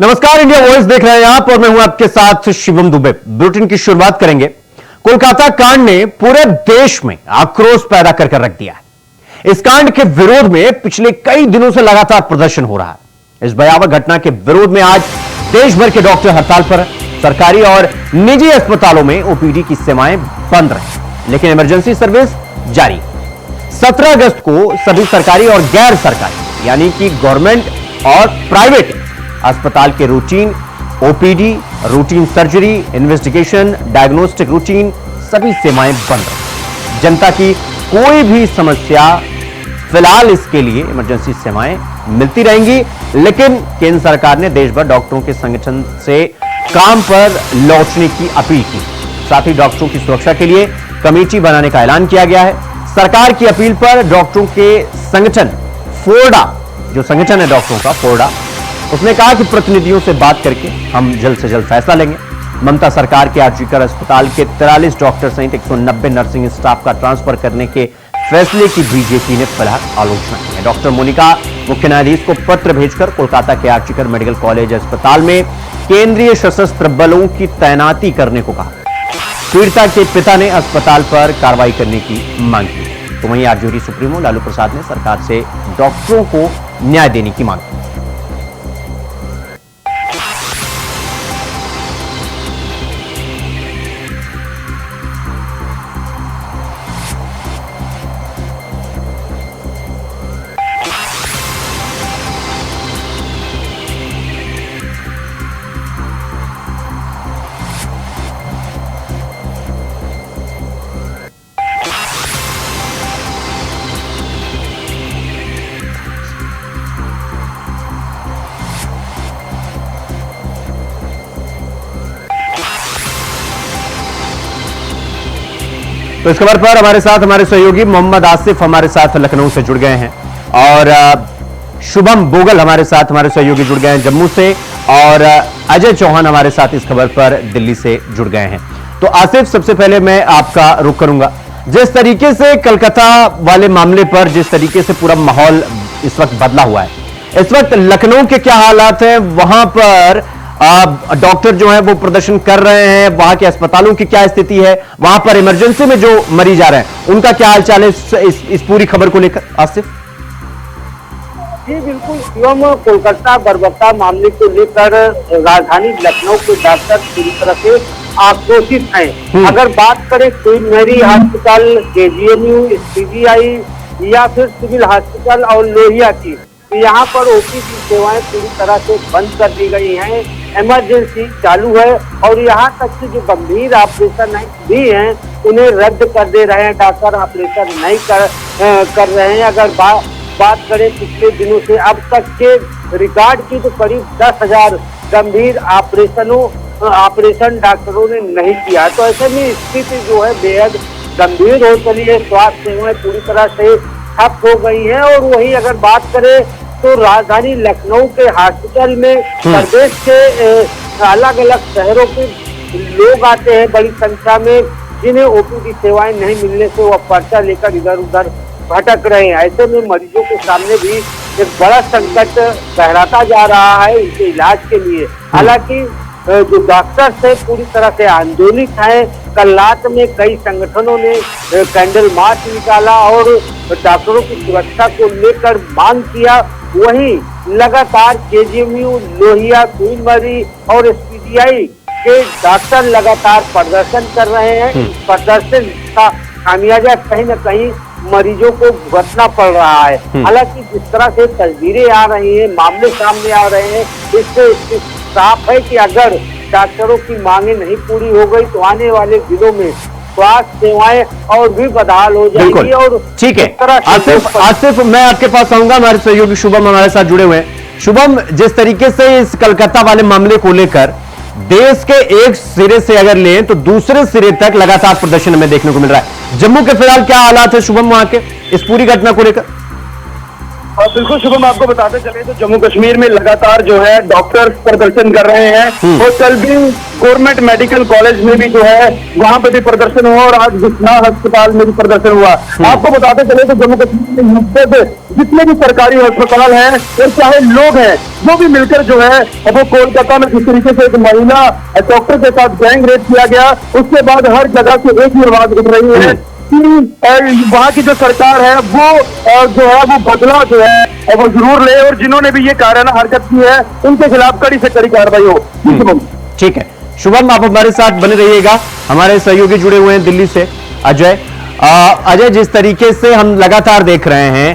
नमस्कार, India voice देख रहे हैं आप और मैं हूं आपके साथ शिवम दुबे। बुलेटिन की शुरुआत करेंगे। कोलकाता कांड ने पूरे देश में आक्रोश पैदा कर रख दिया है। इस कांड के विरोध में पिछले कई दिनों से लगातार प्रदर्शन हो रहा है। इस भयावह घटना के विरोध में आज देश भर के डॉक्टर हड़ताल पर हैं। सरकारी और निजी अस्पतालों में ओपीडी की सेवाएं बंद रही, लेकिन इमरजेंसी सर्विस जारी। 17 अगस्त को सभी सरकारी और गैर सरकारी यानी कि गवर्नमेंट और प्राइवेट अस्पताल के routine OPD, routine surgery, investigation, diagnostic routine सभी सेवाएं बंद रही। जनता की कोई भी समस्या फिलहाल इसके लिए इमरजेंसी सेवाएं मिलती रहेंगी, लेकिन केंद्र सरकार ने देश भर डॉक्टरों के संगठन से काम पर लौटने की अपील की। साथ ही डॉक्टरों की सुरक्षा के लिए कमेटी बनाने का ऐलान किया गया है। सरकार की अपील पर डॉक्टरों के संगठन फोर्डा, जो संगठन है डॉक्टरों का फोर्डा, उसने कहा कि प्रतिनिधियों से बात करके हम जल्द से जल्द फैसला लेंगे। ममता सरकार के आरजीकर अस्पताल के 43 डॉक्टर सहित 190 नर्सिंग स्टाफ का ट्रांसफर करने के फैसले की बीजेपी ने फिलहाल आलोचना की है। डॉक्टर मोनिका मुख्य न्यायाधीश को पत्र भेजकर कोलकाता के आरजीकर मेडिकल कॉलेज अस्पताल में केंद्रीय सशस्त्र बलों की तैनाती करने को कहा। पीड़िता के पिता ने अस्पताल पर कार्रवाई करने की मांग की। तो वहीं आरजेडी सुप्रीमो लालू प्रसाद ने सरकार से डॉक्टरों को न्याय देने की मांग की। तो इस खबर पर हमारे साथ हमारे सहयोगी मोहम्मद आसिफ हमारे साथ लखनऊ से जुड़ गए हैं और शुभम बोगल हमारे साथ हमारे सहयोगी जुड़ गए हैं जम्मू से, और अजय चौहान हमारे साथ इस खबर पर दिल्ली से जुड़ गए हैं। तो आसिफ, सबसे पहले मैं आपका रुख करूंगा। जिस तरीके से कलकत्ता वाले मामले पर जिस तरीके से पूरा माहौल इस वक्त बदला हुआ है, इस वक्त लखनऊ के क्या हालात हैं? वहां पर डॉक्टर जो है वो प्रदर्शन कर रहे हैं, वहां के अस्पतालों की क्या स्थिति है, वहां पर इमरजेंसी में जो मरीज आ रहे हैं उनका क्या हालचाल है? इस पूरी खबर को लेकर आसिफ। जी बिल्कुल शिवम, कोलकाता बर्बरता मामले को लेकर राजधानी लखनऊ के डॉक्टर पूरी तरह से आक्रोशित हैं। अगर बात करें Queen Mary Hospital, KGMU, PGI या फिर सिविल हॉस्पिटल और लोहिया की, यहाँ पर ओपीडी सेवाएं पूरी तरह से बंद कर दी गई हैं। इमरजेंसी चालू है और यहाँ तक कि जो गंभीर ऑपरेशन भी हैं उन्हें रद्द कर दे रहे हैं। डॉक्टर ऑपरेशन नहीं कर रहे हैं। अगर बात करें पिछले दिनों से अब तक के रिकॉर्ड की, तो करीब 10,000 गंभीर ऑपरेशन डॉक्टरों ने नहीं किया। तो ऐसे में स्थिति जो है बेहद गंभीर हो चली है। स्वास्थ्य सेवाएं पूरी तरह से ठप हो गई हैं। और वही अगर बात करें तो राजधानी लखनऊ के हॉस्पिटल में प्रदेश के अलग अलग शहरों के लोग आते हैं बड़ी संख्या में, जिन्हें ओपीडी सेवाएं नहीं मिलने से वो पर्चा लेकर इधर उधर भटक रहे हैं। ऐसे में मरीजों के सामने भी एक बड़ा संकट गहराता जा रहा है उनके इलाज के लिए। हालांकि जो डॉक्टर्स है पूरी तरह से आंदोलित है। कल रात में कई संगठनों ने कैंडल मार्च निकाला और डॉक्टरों की सुरक्षा को लेकर मांग किया। वहीं लगातार केजीएमयू, लोहिया, क्वीन मैरी और पीजीआई के डॉक्टर लगातार प्रदर्शन कर रहे हैं। प्रदर्शन का खामियाजा कहीं न कहीं मरीजों को भुगतना पड़ रहा है। हालांकि जिस तरह से तस्वीरें आ रही हैं, मामले सामने आ रहे हैं, इससे साफ है कि अगर डॉक्टरों की मांगे नहीं पूरी हो गई तो आने वाले दिनों में स्वास्थ्य सेवाएं और भी बदहाल हो जाएगी। और ठीक है आसिफ, मैं आपके पास आऊंगा। हमारे सहयोगी शुभम हमारे साथ जुड़े हुए हैं। शुभम, जिस तरीके से इस कलकत्ता वाले मामले को लेकर देश के एक सिरे से अगर लें तो दूसरे सिरे तक लगातार प्रदर्शन हमें देखने को मिल रहा है। जम्मू के फिलहाल क्या हालात है शुभम वहां के इस पूरी घटना को लेकर? बिल्कुल शुभम, आपको बताते चले तो जम्मू कश्मीर में लगातार जो है डॉक्टर प्रदर्शन कर रहे हैं। और कल भी गवर्नमेंट मेडिकल कॉलेज में भी जो है वहां पे भी प्रदर्शन हुआ और आज विश्वनाथ अस्पताल में भी प्रदर्शन हुआ। आपको बताते चले तो जम्मू कश्मीर में मुख्यतः जितने भी सरकारी अस्पताल हैं और चाहे लोग हैं वो भी मिलकर जो है वो कोलकाता में जिस तरीके से एक महिला डॉक्टर के साथ गैंग रेप किया गया, उसके बाद हर जगह से एक ही आवाज उठ रही है कि वहाँ की जो सरकार है वो जो है वो बदला जो है वो जरूर ले और जिन्होंने भी ये काराना हरकत की है उनके खिलाफ कड़ी से कड़ी कार्रवाई हो। ठीक है शुभम, आप हमारे साथ बने रहिएगा। हमारे सहयोगी जुड़े हुए हैं दिल्ली से, अजय। अजय, जिस तरीके से हम लगातार देख रहे हैं,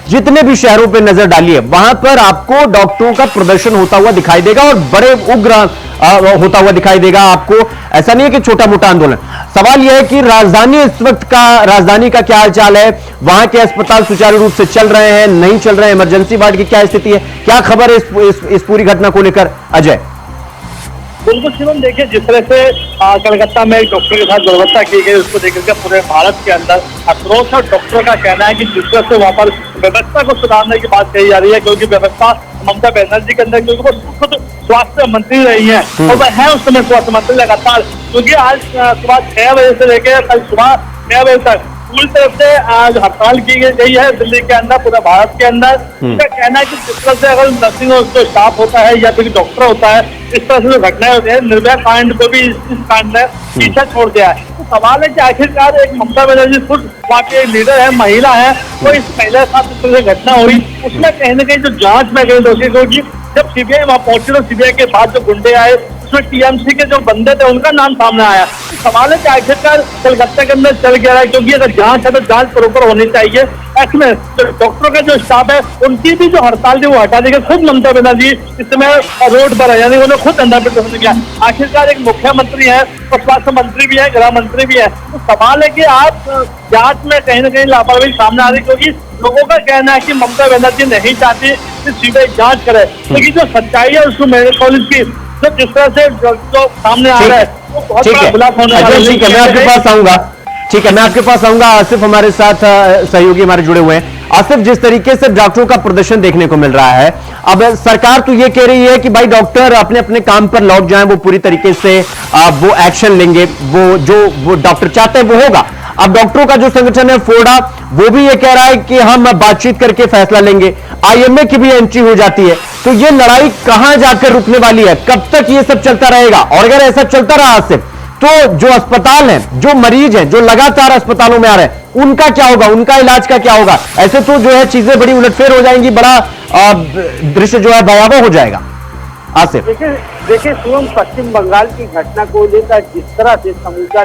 जितने भी शहरों पे नजर डालिए वहां पर आपको डॉक्टरों का प्रदर्शन होता हुआ दिखाई देगा और बड़े उग्र होता हुआ दिखाई देगा आपको। ऐसा नहीं है कि छोटा मोटा आंदोलन। सवाल यह है कि राजधानी का क्या हाल चाल है, वहां के अस्पताल सुचारू रूप से चल रहे हैं, नहीं चल रहे हैं, इमरजेंसी वार्ड की क्या स्थिति है, क्या खबर है इस पूरी घटना को लेकर अजय? बिल्कुल शिवम, देखिए जिस तरह से कलकत्ता में एक डॉक्टर के साथ दुर्व्यवस्था की गई उसको देखकर पूरे भारत के अंदर आक्रोश और डॉक्टरों का कहना है कि जिस तरह से वहां पर व्यवस्था को सुधारने की बात कही जा रही है, क्योंकि व्यवस्था ममता बनर्जी के अंदर, क्योंकि वो खुद स्वास्थ्य मंत्री रही है और वह है उस समय स्वास्थ्य मंत्री लगातार, क्योंकि आज सुबह 6 बजे से लेकर कल सुबह 6 बजे तक पूरी तरफ से आज हड़ताल की गई है दिल्ली के अंदर, पूरे भारत के अंदर। उनका कहना है कि जिस तरह से अगर नर्सिंग जो स्टाफ होता है या फिर डॉक्टर होता है, इस तरह से जो घटनाएं होती है, निर्भया कांड को भी इस कांड ने पीछे छोड़ दिया है। तो सवाल है कि आखिरकार एक ममता बनर्जी खुद वहाँ के लीडर है, महिला है, वो इस महिला के साथ इस तरह से घटना हुई, उसमें कहीं ना कहीं जो जांच में गई दोषी, क्योंकि जब सीबीआई वहां पहुंची तो सीबीआई के बाद जो गुंडे आए उसमें टीएमसी के जो बंदे थे उनका नाम सामने आया। तो सवाल है कि आखिरकार कलकत्ता के अंदर चल गया है, क्योंकि अगर जांच है तो जांच प्रॉपर होनी चाहिए। ऐसे तो डॉक्टरों का जो स्टाफ है उनकी भी जो हड़ताल थी वो हटा दी गई। खुद ममता बनर्जी इस समय रोड पर है, यानी उन्होंने खुद अंदर प्रदर्शन किया। आखिरकार एक मुख्यमंत्री है और स्वास्थ्य मंत्री भी है, गृह मंत्री भी है, तो सवाल है कि आप जांच में कहीं ना कहीं लापरवाही सामने आ रही, क्योंकि लोगों का कहना है कि ममता बनर्जी नहीं चाहती कि सीबीआई जांच करे, लेकिन जो सच्चाई है उसको मेडिकल कॉलेज की तो जिस तरह से जो सामने आ रहा है वो बहुत बड़ा खुलासा होने वाला है। ठीक है, मैं आपके पास आऊंगा। ठीक है, मैं आपके पास आऊंगा। आसिफ हमारे साथ सहयोगी हमारे जुड़े हुए हैं। आसिफ, जिस तरीके से डॉक्टरों का प्रदर्शन देखने को मिल रहा है, अब सरकार तो ये कह रही है कि भाई डॉक्टर अपने अपने काम पर लौट जाएं, वो पूरी तरीके से वो एक्शन लेंगे, वो डॉक्टर चाहते हैं वो होगा। अब डॉक्टरों का जो संगठन है फोड़ा, वो भी ये कह रहा है कि हम बातचीत करके फैसला लेंगे। आईएमए की भी एंट्री हो जाती है, तो ये लड़ाई कहां जाकर रुकने वाली है? कब तक ये सब चलता रहेगा? और अगर ऐसा चलता रहा सिर्फ, तो जो अस्पताल हैं, जो मरीज हैं, जो लगातार अस्पतालों में आ रहे हैं, उनका क्या होगा? उनका इलाज का क्या होगा? ऐसे तो जो है चीजें बड़ी उलटफेर हो जाएंगी, बड़ा दृश्य जो है भयावह हो जाएगा। आसिफ, देखिए शिवम, पश्चिम बंगाल की घटना को लेकर जिस तरह से समूचा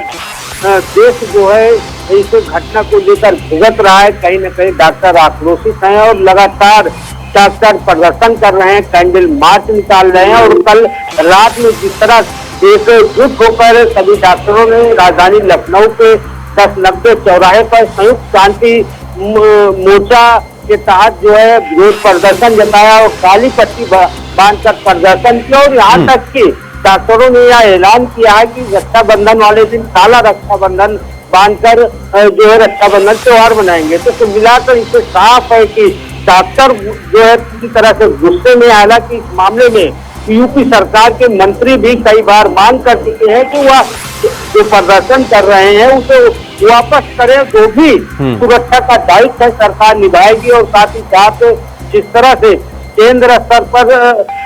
देश जो है इस घटना को लेकर भुगत रहा है, कहीं न कहीं डॉक्टर आक्रोशित हैं और लगातार डॉक्टर प्रदर्शन कर रहे हैं, कैंडल मार्च निकाल रहे हैं। और कल रात में जिस तरह एकजुट होकर सभी डॉक्टरों ने राजधानी लखनऊ के 1090 चौराहे पर संयुक्त शांति मोर्चा के तहत जो है विरोध प्रदर्शन जताया और काली पट्टी बांधकर प्रदर्शन किया। और यहाँ तक कि डॉक्टरों ने यह ऐलान किया है कि रक्षाबंधन वाले दिन काला रक्षाबंधन बांधकर जो है रक्षाबंधन त्योहार मनाएंगे। तो मिलाकर इससे साफ है कि डॉक्टर जो है पूरी तरह से गुस्से में, हालांकि इस मामले में यूपी सरकार के मंत्री भी कई बार मांग कर चुके हैं कि वह जो प्रदर्शन कर रहे हैं उसे वापस करें, जो भी सुरक्षा का दायित्व है सरकार निभाएगी। और साथ ही साथ जिस तरह से केंद्र स्तर पर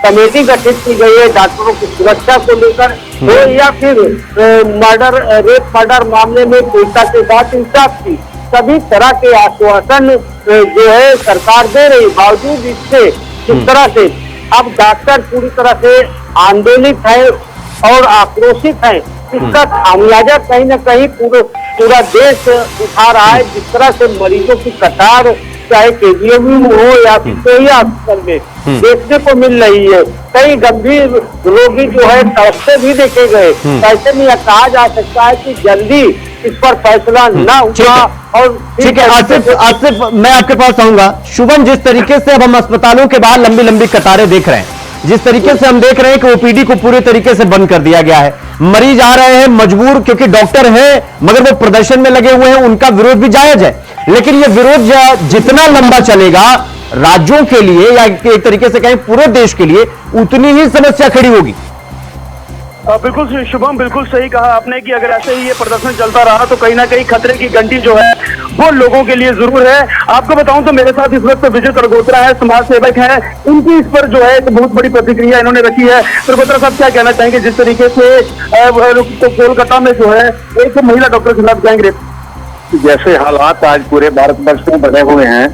कमेटी गठित की गई है डॉक्टरों की सुरक्षा को लेकर, हो या फिर रेप मर्डर मामले में पीड़िता के साथ इंसाफ की, सभी तरह के आश्वासन जो है सरकार दे रही, बावजूद इससे जिस तरह से अब डॉक्टर पूरी तरह से आंदोलित है और आक्रोशित है, इसका खामियाजा कहीं न कहीं पूरा देश उठा रहा है। जिस तरह से मरीजों की कतार चाहे केजीएमयू में हो या फिर कोई अस्पताल में देखने को मिल रही है, कई गंभीर रोगी जो है सड़क भी देखे गए। ऐसे में यह कहा जा सकता है कि जल्दी इस पर फैसला ना हुआ। और ठीक है आसिफ, मैं आपके पास आऊंगा। शुभम, जिस तरीके से अब हम अस्पतालों के बाहर लंबी लंबी कतारें देख रहे हैं, जिस तरीके से हम देख रहे हैं कि ओपीडी को पूरे तरीके से बंद कर दिया गया है, मरीज आ रहे हैं मजबूर, क्योंकि डॉक्टर हैं मगर वो प्रदर्शन में लगे हुए हैं, उनका विरोध भी जायज है, लेकिन ये विरोध जितना लंबा चलेगा राज्यों के लिए या एक तरीके से कहें पूरे देश के लिए उतनी ही समस्या खड़ी होगी। बिल्कुल शुभम, बिल्कुल सही कहा आपने कि अगर ऐसे ही ये प्रदर्शन चलता रहा तो कहीं ना कहीं खतरे की घंटी जो है वो लोगों के लिए जरूर है। आपको बताऊं तो मेरे साथ इस वक्त विजय तरगोत्रा है, समाज सेवक है, उनकी इस पर जो है एक बहुत बड़ी प्रतिक्रिया इन्होंने रखी है। तरगोत्रा साहब क्या कहना चाहेंगे जिस तरीके से तो कोलकाता में जो है एक महिला डॉक्टर के खिलाफ गैंगरेप? जैसे हालात आज पूरे भारतवर्ष में बने हुए हैं,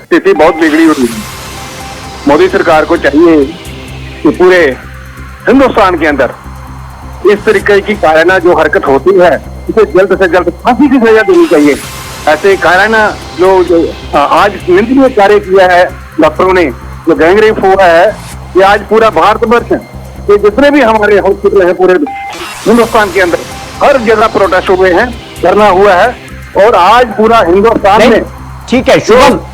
स्थिति बहुत बिगड़ी हुई है। मोदी सरकार को चाहिए कि पूरे हिंदुस्तान के अंदर इस तरीके की कायराना जो हरकत होती है उसे जल्द से जल्द फांसी की सजा देनी चाहिए। ऐसे कायराना जो आज निंदनीय कार्य किया है डॉक्टरों ने, जो गैंगरेप हुआ है, ये आज पूरा भारतवर्ष ये जितने भी हमारे हॉस्पिटल हैं पूरे हिंदुस्तान के अंदर हर जगह प्रोटेस्ट हुए हैं, धरना हुआ है और आज पूरा हिंदुस्तान में। ठीक है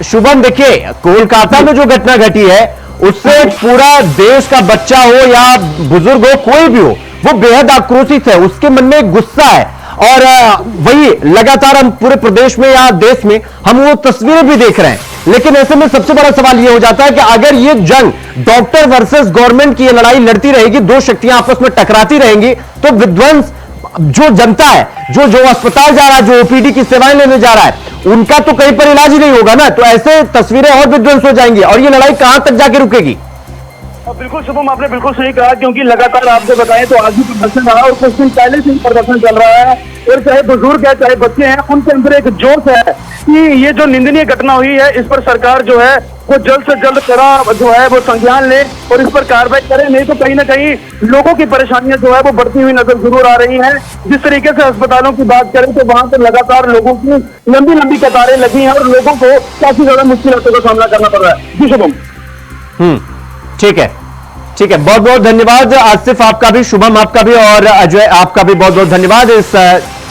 शुभम, देखिए कोलकाता में जो घटना घटी है उससे पूरा देश का बच्चा हो या बुजुर्ग हो, कोई भी हो, वो बेहद आक्रोशित है, उसके मन में गुस्सा है। और वही लगातार हम पूरे प्रदेश में या देश में हम वो तस्वीरें भी देख रहे हैं। लेकिन ऐसे में सबसे बड़ा सवाल यह हो जाता है कि अगर ये जंग डॉक्टर वर्सेस गवर्नमेंट की ये लड़ाई लड़ती रहेगी, दो शक्तियां आपस में टकराती रहेंगी, तो विध्वंस जो जनता है, जो अस्पताल जा रहा है, जो ओपीडी की सेवाएं लेने जा रहा है, उनका तो कहीं पर इलाज ही नहीं होगा ना। तो ऐसे तस्वीरें और विध्वंस हो जाएंगी और ये लड़ाई कहां तक जाके रुकेगी? बिल्कुल शुभम, आपने बिल्कुल सही कहा, क्योंकि लगातार आपको बताएं तो आज भी प्रदर्शन रहा और कुछ दिन पहले से ही प्रदर्शन चल रहा है और चाहे बुजुर्ग है चाहे बच्चे हैं, उनके अंदर एक जोश है कि ये जो निंदनीय घटना हुई है इस पर सरकार जो है वो जल्द से जल्द कड़ा जो है वो संज्ञान ले और इस पर कार्रवाई करे, नहीं तो कहीं ना कहीं लोगों की परेशानियां जो है वो बढ़ती हुई नजर जरूर आ रही हैं। जिस तरीके से अस्पतालों की बात करें तो वहां पर लगातार लोगों की लंबी लंबी कतारें लगी हैं और लोगों को काफी ज्यादा मुश्किलों का सामना करना पड़ रहा है। जी शुभम। ठीक है, बहुत बहुत धन्यवाद आसिफ आपका भी, शुभम आपका भी और अजय आपका भी बहुत बहुत धन्यवाद इस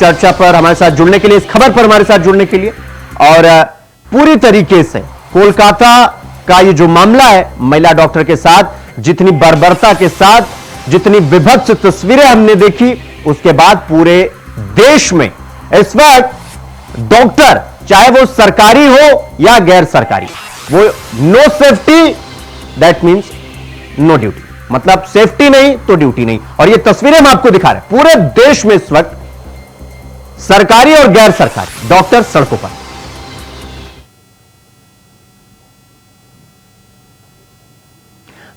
चर्चा पर हमारे साथ जुड़ने के लिए, इस खबर पर हमारे साथ जुड़ने के लिए। और पूरी तरीके से कोलकाता का ये जो मामला है महिला डॉक्टर के साथ, जितनी बर्बरता के साथ, जितनी विभत्स तस्वीरें हमने देखी, उसके बाद पूरे देश में इस वक्त डॉक्टर चाहे वो सरकारी हो या गैर सरकारी, वो no safety that means no duty, मतलब सेफ्टी नहीं तो ड्यूटी नहीं। और ये तस्वीरें हम आपको दिखा रहे हैं, पूरे देश में इस वक्त सरकारी और गैर सरकारी डॉक्टर सड़कों पर।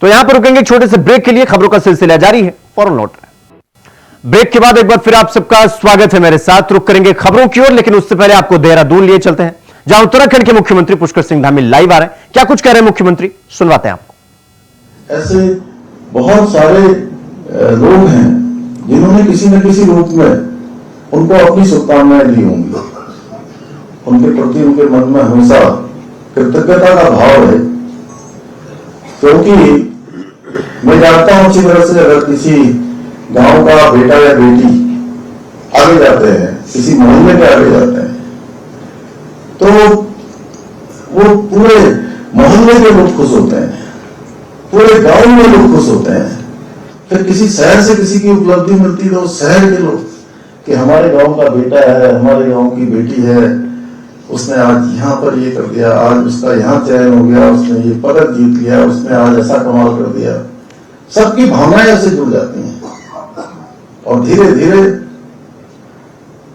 तो यहां पर रुकेंगे छोटे से ब्रेक के लिए, खबरों का सिलसिला जारी है, फौरन लौट रहे हैं। ब्रेक के बाद एक बार फिर आप सबका स्वागत है मेरे साथ। रुक करेंगे खबरों की ओर, लेकिन उससे पहले आपको देहरादून लिए चलते हैं, जहां उत्तराखंड के मुख्यमंत्री पुष्कर सिंह धामी लाइव आ रहे हैं। क्या कुछ कह रहे हैं मुख्यमंत्री, सुनवाते हैं आपको। ऐसे बहुत सारे लोग हैं जिन्होंने किसी न किसी रूप में उनको अपनी शुभकामनाएं दी होंगी, उनके प्रति उनके मन में हमेशा कृतज्ञता का भाव है। क्योंकि मैं जानता हूं अच्छी तरह से, अगर किसी गांव का बेटा या बेटी आगे जाते हैं, किसी मोहल्ले के आगे जाते हैं, तो वो पूरे मोहल्ले के लोग खुश होते हैं, पूरे गांव में लोग खुश होते हैं। फिर किसी शहर से किसी की उपलब्धि मिलती है तो शहर के लोग कि हमारे गांव का बेटा है, हमारे गांव की बेटी है, उसने आज यहाँ पर ये कर दिया, आज उसका यहाँ चयन हो गया, उसने ये पदक जीत लिया, उसने आज ऐसा कमाल कर दिया। सबकी भावनाएं ऐसे जुड़ जाती हैं और धीरे धीरे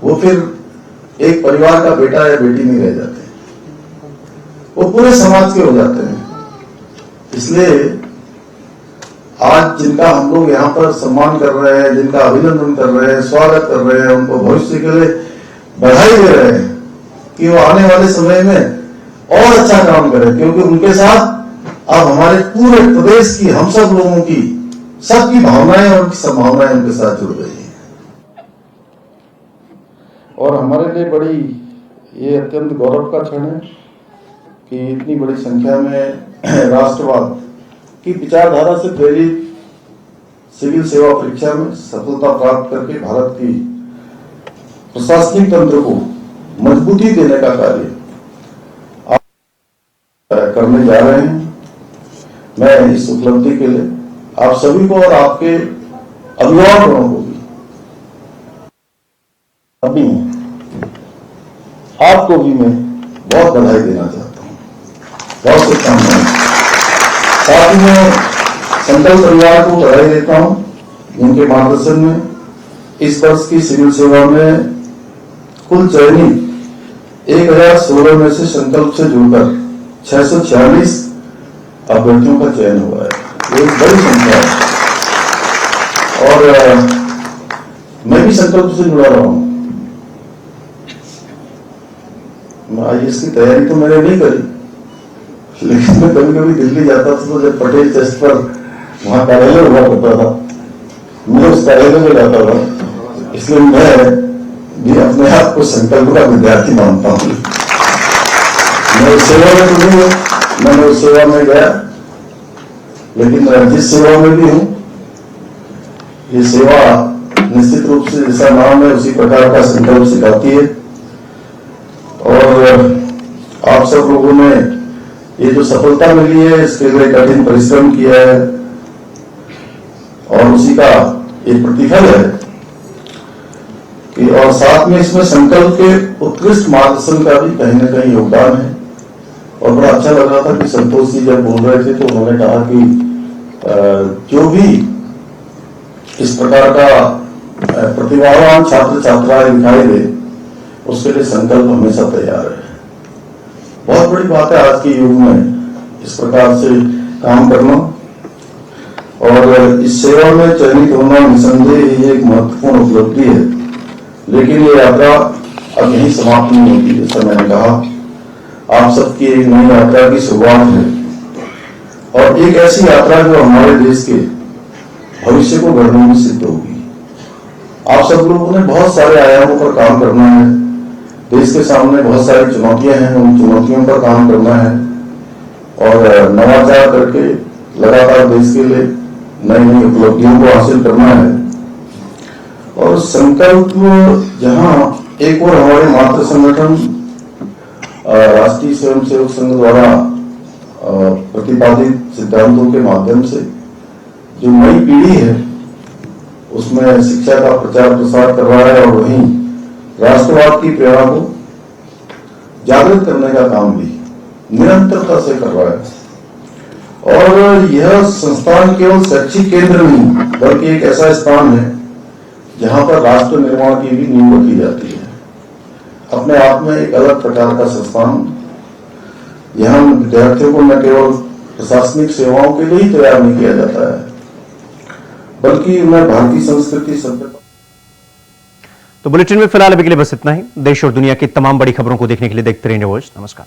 वो फिर एक परिवार का बेटा या बेटी नहीं रह जाते, वो पूरे समाज के हो जाते हैं। इसलिए आज जिनका हम लोग यहाँ पर सम्मान कर रहे हैं, जिनका अभिनंदन कर रहे हैं, स्वागत कर रहे हैं, उनको भविष्य के लिए बधाई दे रहे हैं कि वो आने वाले समय में और अच्छा काम करें, क्योंकि उनके साथ अब हमारे पूरे प्रदेश की, हम सब लोगों की, सबकी भावनाएं और उनकी संभावनाएं उनके साथ जुड़ गई है। और हमारे लिए बड़ी ये अत्यंत गौरव का क्षण है कि इतनी बड़ी संख्या में राष्ट्रवाद की विचारधारा से प्रेरित सिविल सेवा परीक्षा में सफलता प्राप्त करके भारत की प्रशासनिक तंत्र को मजबूती देने का कार्य आप करने जा रहे हैं। मैं इस उपलब्धि के लिए आप सभी को और आपके अभिभावकों को भी, अभी आपको भी मैं बहुत बधाई देना चाहता हूं, बहुत शुभकामनाएं। साथ ही मैं संकल्प परिवार को बधाई देता हूं जिनके मार्गदर्शन में इस वर्ष की सिविल सेवा में कुल चयनित 1016 में से संकल्प से जुड़कर 646 अभ्यर्थियों का चयन हुआ है। ये एक बड़ी संख्या है और मैं भी संकल्प से जुड़ा रहा हूं। IAS की तैयारी तो मैंने नहीं करी, लेकिन मैं कभी कभी दिल्ली जाता था तो जब पटेल चेस्ट पर वहां कार्यालय हुआ करता था, मैं उस कार्यालय में जाता था, इसलिए मैं भी अपने आप को संकल्प का विद्यार्थी मानता हूँ। मैं उस सेवा में तो नहीं हूँ, मैंने उस सेवा में गया, लेकिन जिस सेवा में भी हूँ, ये सेवा निश्चित रूप से जैसा नाम है उसी प्रकार का संकल्प सिखाती है। और आप सब लोगों ने ये जो सफलता मिली है इसके लिए कठिन परिश्रम किया है और उसी का एक प्रतिफल है कि और साथ में इसमें संकल्प के उत्कृष्ट मार्गदर्शन का भी कहीं न कहीं योगदान है। और बड़ा अच्छा लग रहा था कि संतोष जी जब बोल रहे थे तो उन्होंने कहा कि जो भी इस प्रकार का प्रतिभावान छात्र छात्राएं दिखाई दे उसके लिए संकल्प हमेशा तैयार है। बहुत बड़ी बात है आज के युग में इस प्रकार से काम करना और इस सेवा में चयनित होना निसंदेह ये एक महत्वपूर्ण उपलब्धि है। लेकिन ये यात्रा अब यहीं समाप्त नहीं होती। जैसा मैंने कहा, आप सबकी एक नई यात्रा की शुरुआत है और एक ऐसी यात्रा जो हमारे देश के भविष्य को गढ़ने में सिद्ध होगी। आप सब लोगों ने बहुत सारे आयामों पर काम करना है। देश के सामने बहुत सारी चुनौतियां हैं, उन चुनौतियों पर काम करना है और नवाचार करके लगातार देश के लिए नई नई उपलब्धियों को हासिल करना है। और संकल्प जहां एक और हमारे मातृ संगठन राष्ट्रीय स्वयंसेवक संघ द्वारा प्रतिपादित सिद्धांतों के माध्यम से जो नई पीढ़ी है उसमें शिक्षा का प्रचार प्रसार कर रहा है और वहीं राष्ट्रवाद की प्रेरणा को जागृत करने का काम भी निरंतरता से कर रहा है। और यह संस्थान केवल शैक्षिक केंद्र नहीं बल्कि एक ऐसा स्थान है जहां पर राष्ट्र निर्माण की भी नींव रखी जाती है। अपने आप में एक अलग प्रकार का संस्थान, यहाँ विद्यार्थियों को न केवल प्रशासनिक सेवाओं के लिए ही तैयार नहीं किया जाता है बल्कि उन्हें भारतीय संस्कृति सभ्यता। तो बुलेटिन में फिलहाल अभी के लिए बस इतना ही। देश और दुनिया की तमाम बड़ी खबरों को देखने के लिए देखते रहिए न्यूज़। नमस्कार।